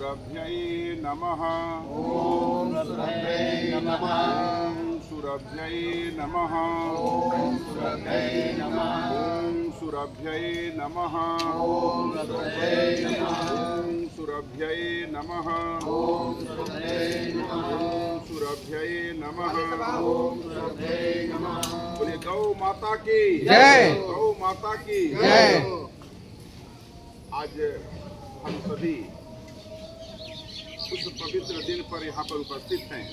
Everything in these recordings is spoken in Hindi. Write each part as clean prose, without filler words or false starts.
सुरभ्यै नमः। ओम सुरभ्यै नमः। ओम सुरभ्यै नमः। ओम सुरभ्यै नमः। ओम सुरभ्यै नमः। ओम सुरभ्यै नमः। ओम सुरभ्यै नमः। ओम सुरभ्यै नमः। ओम सुरभ्यै नमः। ओम सुरभ्यै नमः। बोले गौ माता की जय। गौ माता की जय। आज हम सभी उस पवित्र दिन पर यहाँ पर उपस्थित हैं।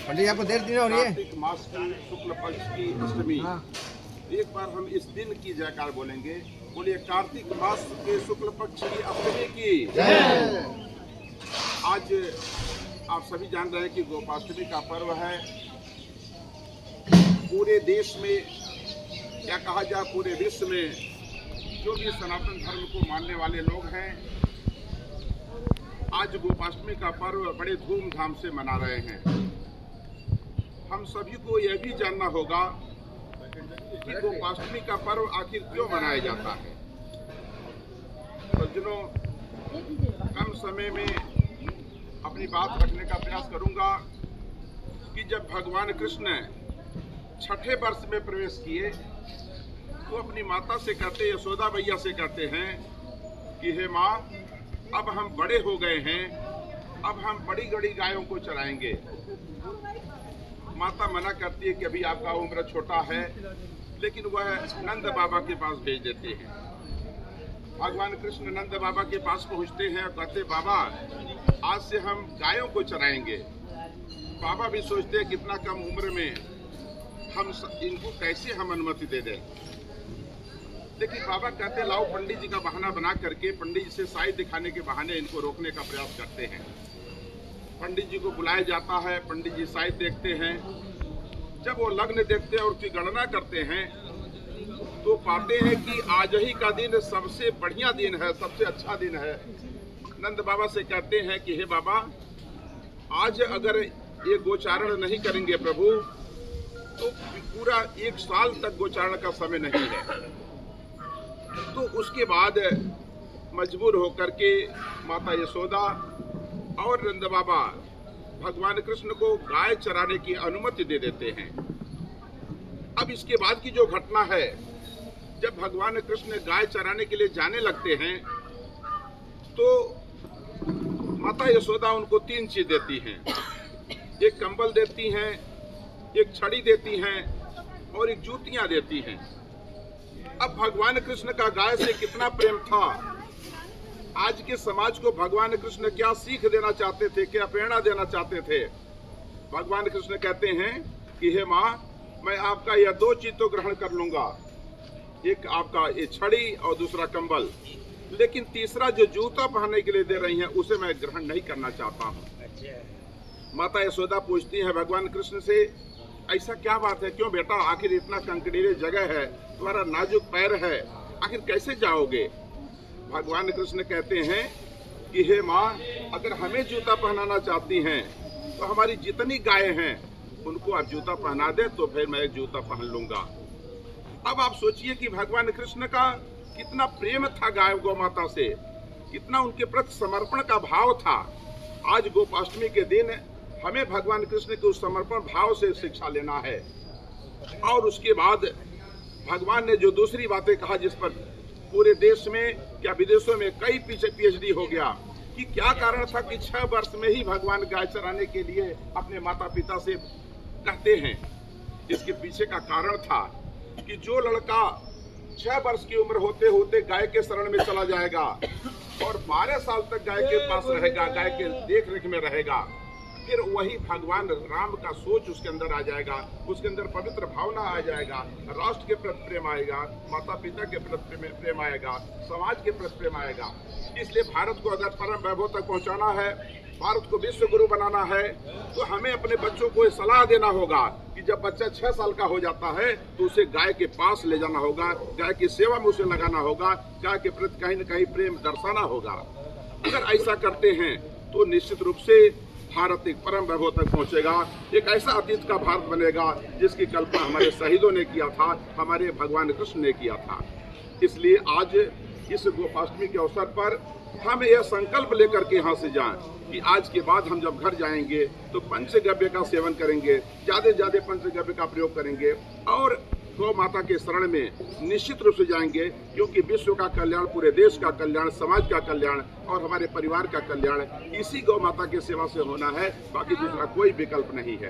पंडित आपको देर दिन हो रही है। कार्तिक मास की शुक्ल पक्ष की अष्टमी। एक बार हम इस दिन की जयकार बोलेंगे। बोलिए कार्तिक मास के शुक्ल पक्ष की अष्टमी की जय। आज आप सभी जान रहे हैं कि गोपाष्टमी का पर्व है। पूरे देश में क्या कहा जाए, पूरे विश्व में जो भी सनातन धर्म को मानने वाले लोग हैं, आज गोपाष्टमी का पर्व बड़े धूमधाम से मना रहे हैं। हम सभी को यह भी जानना होगा कि गोपाष्टमी का पर्व आखिर क्यों मनाया जाता है। सज्जनों, कम समय में अपनी बात रखने का प्रयास करूंगा कि जब भगवान कृष्ण छठे वर्ष में प्रवेश किए तो अपनी माता से कहते, यशोदा मैया से कहते हैं कि हे माँ, अब हम बड़े हो गए हैं, अब हम बड़ी बड़ी गायों को चराएंगे। माता मना करती है कि अभी आपका उम्र छोटा है, लेकिन वह नंद बाबा के पास भेज देते हैं। भगवान कृष्ण नंद बाबा के पास पहुंचते हैं और कहते, बाबा आज से हम गायों को चराएंगे। बाबा भी सोचते हैं कितना कम उम्र में हम इनको कैसे हम अनुमति दे दें। लेकिन बाबा कहते, लाओ पंडित जी का बहाना बना करके पंडित जी से साई दिखाने के बहाने इनको रोकने का प्रयास करते हैं। पंडित जी को बुलाया जाता है, पंडित जी साई देखते हैं। जब वो लग्न देखते हैं और उसकी गणना करते हैं तो पाते हैं कि आज ही का दिन सबसे बढ़िया दिन है, सबसे अच्छा दिन है। नंद बाबा से कहते हैं कि हे बाबा, आज अगर ये गोचारण नहीं करेंगे प्रभु तो पूरा 1 साल तक गोचारण का समय नहीं है। तो उसके बाद मजबूर होकर के माता यशोदा और नंद बाबा भगवान कृष्ण को गाय चराने की अनुमति दे देते हैं। अब इसके बाद की जो घटना है, जब भगवान कृष्ण गाय चराने के लिए जाने लगते हैं तो माता यशोदा उनको 3 चीज देती हैं। एक कंबल देती हैं, एक छड़ी देती हैं और एक जूतियां देती हैं। अब भगवान कृष्ण का गाय से कितना प्रेम था, आज के समाज को भगवान कृष्ण क्या सीख देना चाहते थे, क्या प्रेरणा देना चाहते थे। भगवान कृष्ण कहते हैं कि हे माँ, मैं आपका यह 2 चीज तो ग्रहण कर लूंगा, एक आपका ये छड़ी और दूसरा कंबल, लेकिन तीसरा जो जूता पहनने के लिए दे रही हैं उसे मैं ग्रहण नहीं करना चाहता हूँ। माता यशोदा पूछती है भगवान कृष्ण से, ऐसा क्या बात है, क्यों बेटा, आखिर इतना कंकड़ीले जगह है, तुम्हारा नाजुक पैर है, आखिर कैसे जाओगे। भगवान कृष्ण कहते हैं कि हे माँ, अगर हमें जूता पहनाना चाहती हैं तो हमारी जितनी गायें हैं उनको आप जूता पहना दे तो फिर मैं जूता पहन लूंगा। अब आप सोचिए कि भगवान कृष्ण का कितना प्रेम था गाय गौ माता से, कितना उनके प्रति समर्पण का भाव था। आज गोपाष्टमी के दिन हमें भगवान कृष्ण के उस समर्पण भाव से शिक्षा लेना है। और उसके बाद भगवान ने जो दूसरी बातें कहा, जिस पर पूरे देश में क्या विदेशों में कई PhD हो गया कि क्या कारण था कि 6 वर्ष में ही भगवान गाय चराने के लिए अपने माता पिता से कहते हैं। इसके पीछे का कारण था कि जो लड़का 6 वर्ष की उम्र होते होते गाय के शरण में चला जाएगा और 12 साल तक गाय के पास रहेगा, गाय के देख रेख में रहेगा, फिर वही भगवान राम का सोच उसके अंदर आ जाएगा, उसके अंदर पवित्र भावना आ जाएगा, राष्ट्र के प्रति प्रेम आएगा, माता पिता के प्रति प्रेम आएगा, समाज के प्रति प्रेम आएगा। इसलिए भारत को अगर परम वैभव तक पहुंचाना है, भारत को विश्व गुरु बनाना है, तो हमें अपने बच्चों को सलाह देना होगा कि जब बच्चा 6 साल का हो जाता है तो उसे गाय के पास ले जाना होगा, गाय की सेवा में उसे लगाना होगा, गाय के प्रति कहीं न कहीं प्रेम दर्शाना होगा। अगर ऐसा करते हैं तो निश्चित रूप से भारत एक परम वैभव तक पहुंचेगा, एक ऐसा अतीत का भारत बनेगा जिसकी कल्पना हमारे शहीदों ने किया था, हमारे भगवान कृष्ण ने किया था। इसलिए आज इस गोपाष्टमी के अवसर पर हम यह संकल्प लेकर के यहाँ से जाएं कि आज के बाद हम जब घर जाएंगे तो पंचगव्य का सेवन करेंगे, ज्यादा से ज्यादा पंचगव्य का प्रयोग करेंगे और गौ माता के शरण में निश्चित रूप से जाएंगे, क्योंकि विश्व का कल्याण, पूरे देश का कल्याण, समाज का कल्याण और हमारे परिवार का कल्याण इसी गौ माता की सेवा से होना है, बाकी दूसरा कोई विकल्प नहीं है।